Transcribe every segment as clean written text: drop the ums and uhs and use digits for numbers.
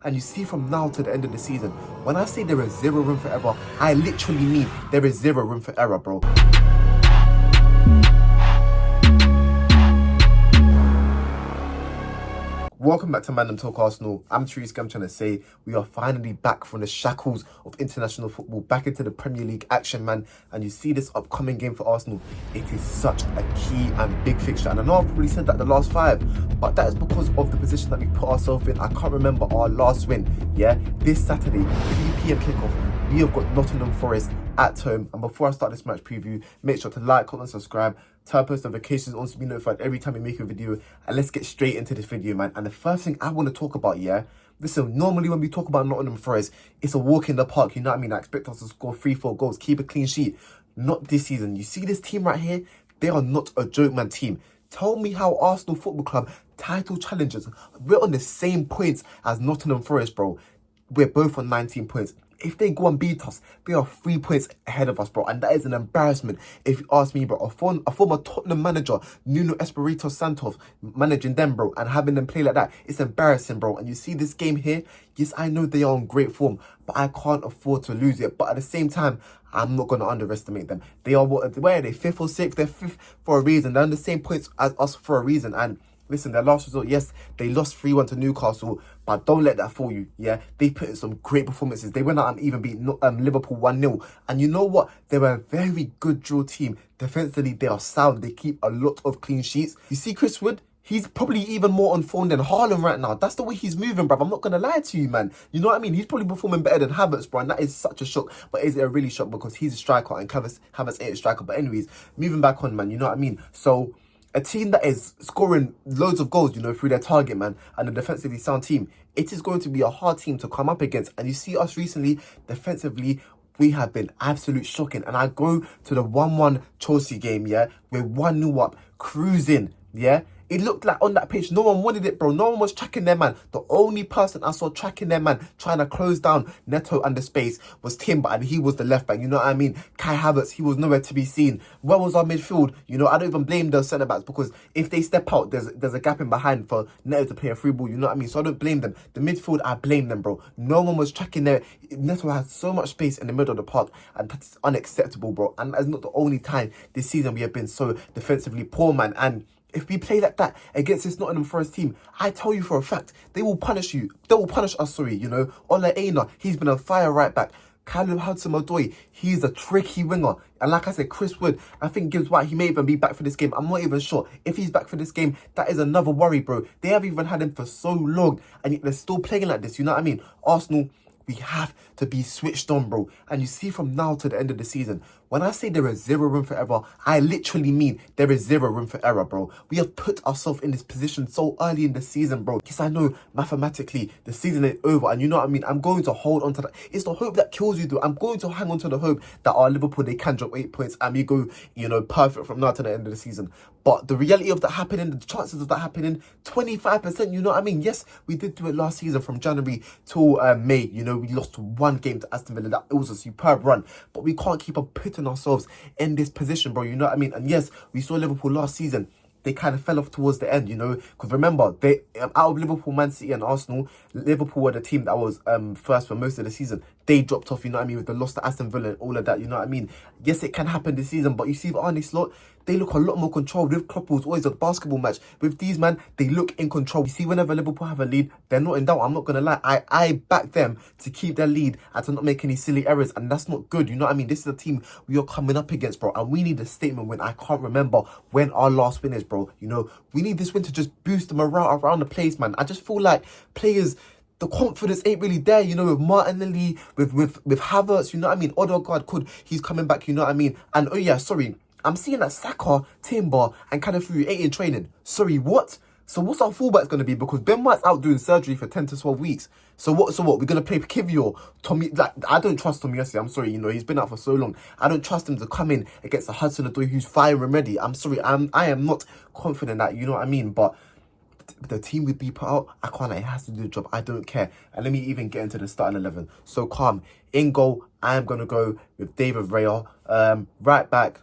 And you see from now to the end of the season, when I say there is zero room for error, I literally mean there is zero room for error, bro. Welcome back to Man Talk Arsenal. I'm Therese. I'm trying to say we are finally back from the shackles of international football, back into the Premier League action, man. And you see this upcoming game for Arsenal, it is such a key and big fixture. And I know I've probably said that the last five, but that is because of the position that we put ourselves in. I can't remember our last win. Yeah, this Saturday, 3 p.m. kickoff, we have got Nottingham Forest at home. And before I start this match preview, make sure to like, comment, subscribe, turn post notifications on to be notified every time we make a video. And let's get straight into this video, man. And the first thing I want to talk about, yeah, listen, normally when we talk about Nottingham Forest, it's a walk in the park, you know what I mean? I expect us to score 3-4 goals, keep a clean sheet. Not this season. You see this team right here? They are not a joke, man, team. Tell me how Arsenal Football Club title challengers, we're on the same points as Nottingham Forest, bro. We're both on 19 points. If they go and beat us, they are 3 points ahead of us, bro. And that is an embarrassment, if you ask me, bro. A former Tottenham manager, Nuno Espirito Santos, managing them, bro, and having them play like that, it's embarrassing, bro. And you see this game here, yes, I know they are in great form, but I can't afford to lose it. But at the same time, I'm not going to underestimate them. They are, where are they, 5th or 6th? They're 5th for a reason. They're on the same points as us for a reason. And listen, their last result, yes, they lost 3-1 to Newcastle, but don't let that fool you, yeah? They put in some great performances. They went out and even beat Liverpool 1-0. And you know what? They were a very good drill team. Defensively, they are sound. They keep a lot of clean sheets. You see Chris Wood? He's probably even more on form than Haaland right now. That's the way he's moving, bruv. I'm not going to lie to you, man. You know what I mean? He's probably performing better than Havertz, bro. And that is such a shock. But is it a really shock? Because he's a striker and Havertz ain't a striker. But anyways, moving back on, man. You know what I mean? So a team that is scoring loads of goals, you know, through their target, man, and a defensively sound team, it is going to be a hard team to come up against. And you see us recently, defensively, we have been absolute shocking. And I go to the 1-1 Chelsea game, yeah, we're 1-0 up, cruising, yeah. It looked like on that pitch, no one wanted it, bro. No one was tracking their man. The only person I saw tracking their man, trying to close down Neto and the space, was Timber, and he was the left back. You know what I mean? Kai Havertz, he was nowhere to be seen. Where was our midfield? You know, I don't even blame the centre backs, because if they step out, there's a gap in behind for Neto to play a free ball. You know what I mean? So I don't blame them. The midfield, I blame them, bro. No one was tracking their. Neto has so much space in the middle of the park, and that's unacceptable, bro. And that's not the only time this season we have been so defensively poor, man. And if we play like that against this Nottingham Forest team, I tell you for a fact, they will punish you. They will punish us, you know. Ole Aina, he's been on fire right back. Callum Hudson-Odoi, he's a tricky winger. And like I said, Chris Wood, I think Gibbs White, he may even be back for this game. I'm not even sure. If he's back for this game, that is another worry, bro. They have even had him for so long, and yet they're still playing like this. You know what I mean? Arsenal, we have to be switched on, bro. And you see from now to the end of the season, when I say there is zero room for error, I literally mean there is zero room for error, bro. We have put ourselves in this position so early in the season, bro. Yes, I know mathematically the season is over, and you know what I mean? I'm going to hold on to that. It's the hope that kills you, though. I'm going to hang on to the hope that our Liverpool, they can drop 8 points and we go, you know, perfect from now to the end of the season. But the reality of that happening, the chances of that happening, 25%, you know what I mean? Yes, we did do it last season from January till May. You know, we lost 1 game to Aston Villa. It was a superb run. But we can't keep on putting ourselves in this position, bro. You know what I mean? And yes, we saw Liverpool last season. They kind of fell off towards the end, you know, because remember, they out of Liverpool, Man City and Arsenal, Liverpool were the team that was first for most of the season. They dropped off, you know what I mean, with the loss to Aston Villa and all of that, you know what I mean. Yes, it can happen this season, but you see with Arne Slot, they look a lot more controlled. With Klopp, it was always a basketball match. With these, man, they look in control. You see, whenever Liverpool have a lead, they're not in doubt. I'm not going to lie. I back them to keep their lead and to not make any silly errors, and that's not good, you know what I mean. This is a team we are coming up against, bro, and we need a statement win. I can't remember when our last win is, bro. You know, we need this win to just boost the morale around the place, man. I just feel like players, the confidence ain't really there, you know, with Martinelli, with Havertz, you know what I mean. Odegaard, he's coming back, you know what I mean. And oh yeah, sorry, I'm seeing that Saka, Timber, and Calafiori ain't in training. Sorry, what? So what's our fullback going to be? Because Ben White's out doing surgery for 10 to 12 weeks. So what? We're going to play Kivior, Tommy. Like, I don't trust Tommy Yossi. I'm sorry, you know, he's been out for so long. I don't trust him to come in against the Hudson-Odoi who's firing ready. I'm sorry, I am not confident that, you know what I mean. But the team would be put out, I can't, it has to do the job. I don't care. And let me even get into the starting 11. So calm. In goal, I am going to go with David Raya. Right back,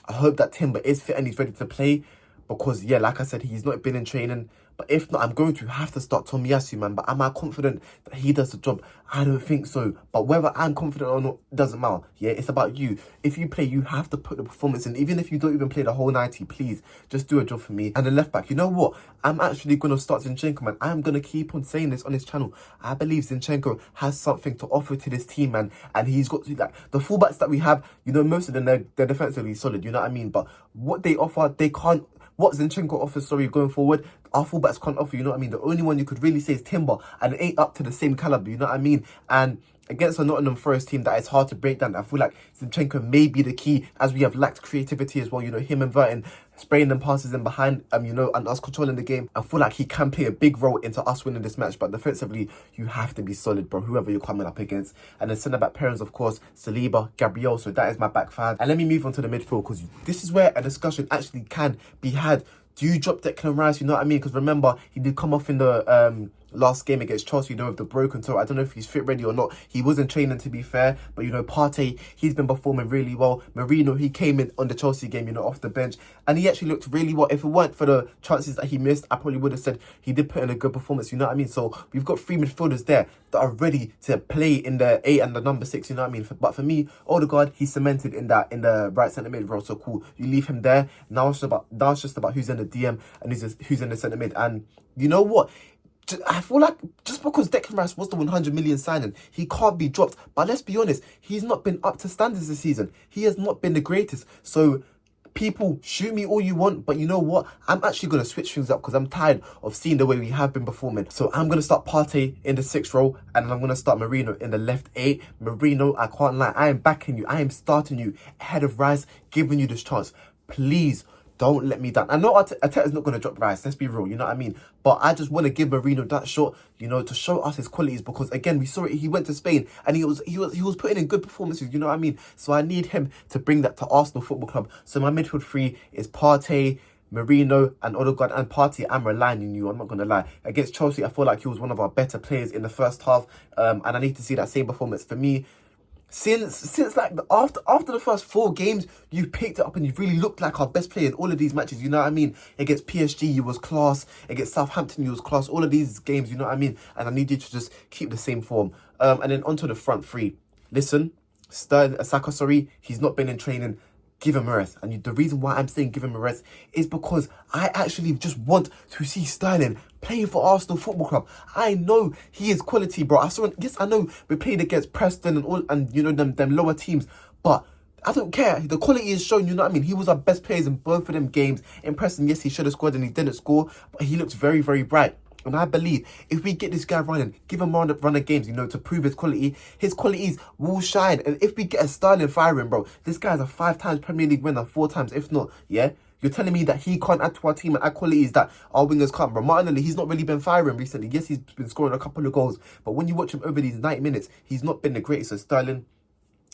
I hope that Timber is fit and he's ready to play. Because, yeah, like I said, he's not been in training. But if not, I'm going to have to start Tomiyasu, man. But am I confident that he does the job? I don't think so. But whether I'm confident or not, doesn't matter. Yeah, it's about you. If you play, you have to put the performance in. Even if you don't even play the whole 90, please, just do a job for me. And the left back, you know what? I'm actually going to start Zinchenko, man. I'm going to keep on saying this on his channel. I believe Zinchenko has something to offer to this team, man. And he's got, like, the fullbacks that we have, you know, most of them, they're defensively solid, you know what I mean? But what they offer, they can't. What Zinchenko offers, going forward, our fullbacks can't offer, you know what I mean? The only one you could really say is Timber, and it ain't up to the same caliber, you know what I mean? And against a Nottingham Forest team that is hard to break down, I feel like Zinchenko may be the key, as we have lacked creativity as well, you know, him inverting, spraying them passes in behind, you know, and us controlling the game. I feel like he can play a big role into us winning this match, but defensively, you have to be solid, bro, whoever you're coming up against. And then centre-back pairings, of course, Saliba, Gabriel, so that is my back five. And let me move on to the midfield, because this is where a discussion actually can be had. Do you drop Declan Rice? You know what I mean? Because remember, he did come off in the last game against Chelsea, you know, with the broken toe. I don't know if he's fit ready or not. He wasn't training, to be fair. But, you know, Partey, he's been performing really well. Marino, he came in on the Chelsea game, you know, off the bench. And he actually looked really well. If it weren't for the chances that he missed, I probably would have said he did put in a good performance, you know what I mean? So we've got three midfielders there that are ready to play in the 8 and the number 6, you know what I mean? But for me, Odegaard, he's cemented in the right centre mid role. So cool. You leave him there. Now it's just about who's in the DM and who's in the centre mid. And you know what? I feel like just because Declan Rice was the 100 million signing, he can't be dropped. But let's be honest, he's not been up to standards this season. He has not been the greatest. So people, shoot me all you want, but you know what? I'm actually going to switch things up because I'm tired of seeing the way we have been performing. So I'm going to start Partey in the 6th role, and I'm going to start Marino in the left 8. Marino, I can't lie, I am backing you. I am starting you ahead of Rice, giving you this chance. Please, don't let me down. I know Arteta's not going to drop Rice, let's be real, you know what I mean? But I just want to give Marino that shot, you know, to show us his qualities, because again, we saw it, he went to Spain and he was putting in good performances, you know what I mean? So I need him to bring that to Arsenal Football Club. So my midfield three is Partey, Marino and Odegaard. And Partey, I'm relying on you, I'm not going to lie. Against Chelsea, I feel like he was one of our better players in the first half, and I need to see that same performance for me. Since like after the first 4 games, you've picked it up and you've really looked like our best player in all of these matches, you know what I mean? Against PSG, you was class. Against Southampton, you was class. All of these games, you know what I mean? And I need you to just keep the same form. And then onto the front three. Listen, Saka, he's not been in training. Give him a rest. And the reason why I'm saying give him a rest is because I actually just want to see Sterling playing for Arsenal Football Club. I know he is quality, bro. I know we played against Preston and you know them lower teams, but I don't care. The quality is shown, you know what I mean? He was our best players in both of them games. In Preston, yes, he should have scored and he didn't score, but he looks very, very bright. And I believe if we get this guy running, give him a run of games, you know, to prove his qualities will shine. And if we get a Sterling firing, bro, this guy's a 5 times Premier League winner, 4 times, if not, yeah? You're telling me that he can't add to our team and add qualities that our wingers can't, bro. Martinelli, he's not really been firing recently. Yes, he's been scoring a couple of goals, but when you watch him over these 90 minutes, he's not been the greatest. So Sterling,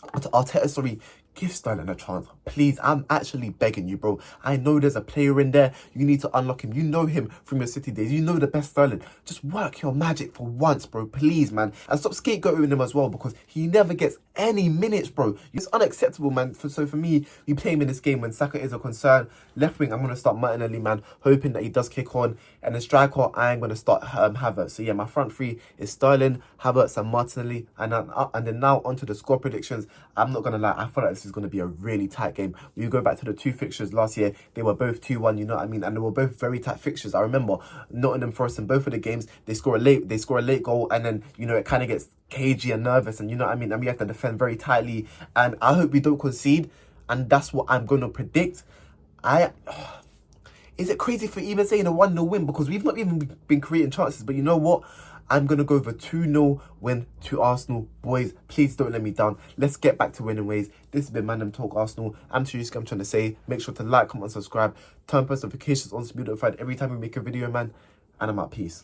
Arteta, give Sterling a chance. Please, I'm actually begging you, bro. I know there's a player in there. You need to unlock him. You know him from your City days. You know the best Sterling. Just work your magic for once, bro. Please, man. And stop scapegoating him as well, because he never gets any minutes, bro. It's unacceptable, man. So for me, we play him in this game when Saka is a concern. Left wing, I'm going to start Martinelli, man, hoping that he does kick on. And then striker, I'm going to start Havertz. So yeah, my front three is Sterling, Havertz and Martinelli. And then now onto the score predictions. I'm not going to lie, I feel like this is going to be a really tight game. When you go back to the 2 fixtures last year, they were both 2-1, you know what I mean? And they were both very tight fixtures. I remember Nottingham Forest in both of the games, they score a late goal, and then, you know, it kind of gets cagey and nervous, and you know what I mean? And we have to defend very tightly. And I hope we don't concede, and that's what I'm going to predict. Is it crazy for even saying a 1-0 win? Because we've not even been creating chances, but you know what? I'm going to go for 2-0 win to Arsenal. Boys, please don't let me down. Let's get back to winning ways. This has been Mandem Talk Arsenal. I'm Tariq, I'm trying to say, make sure to like, comment, subscribe, turn post notifications on to be notified every time we make a video, man. And I'm out. Peace.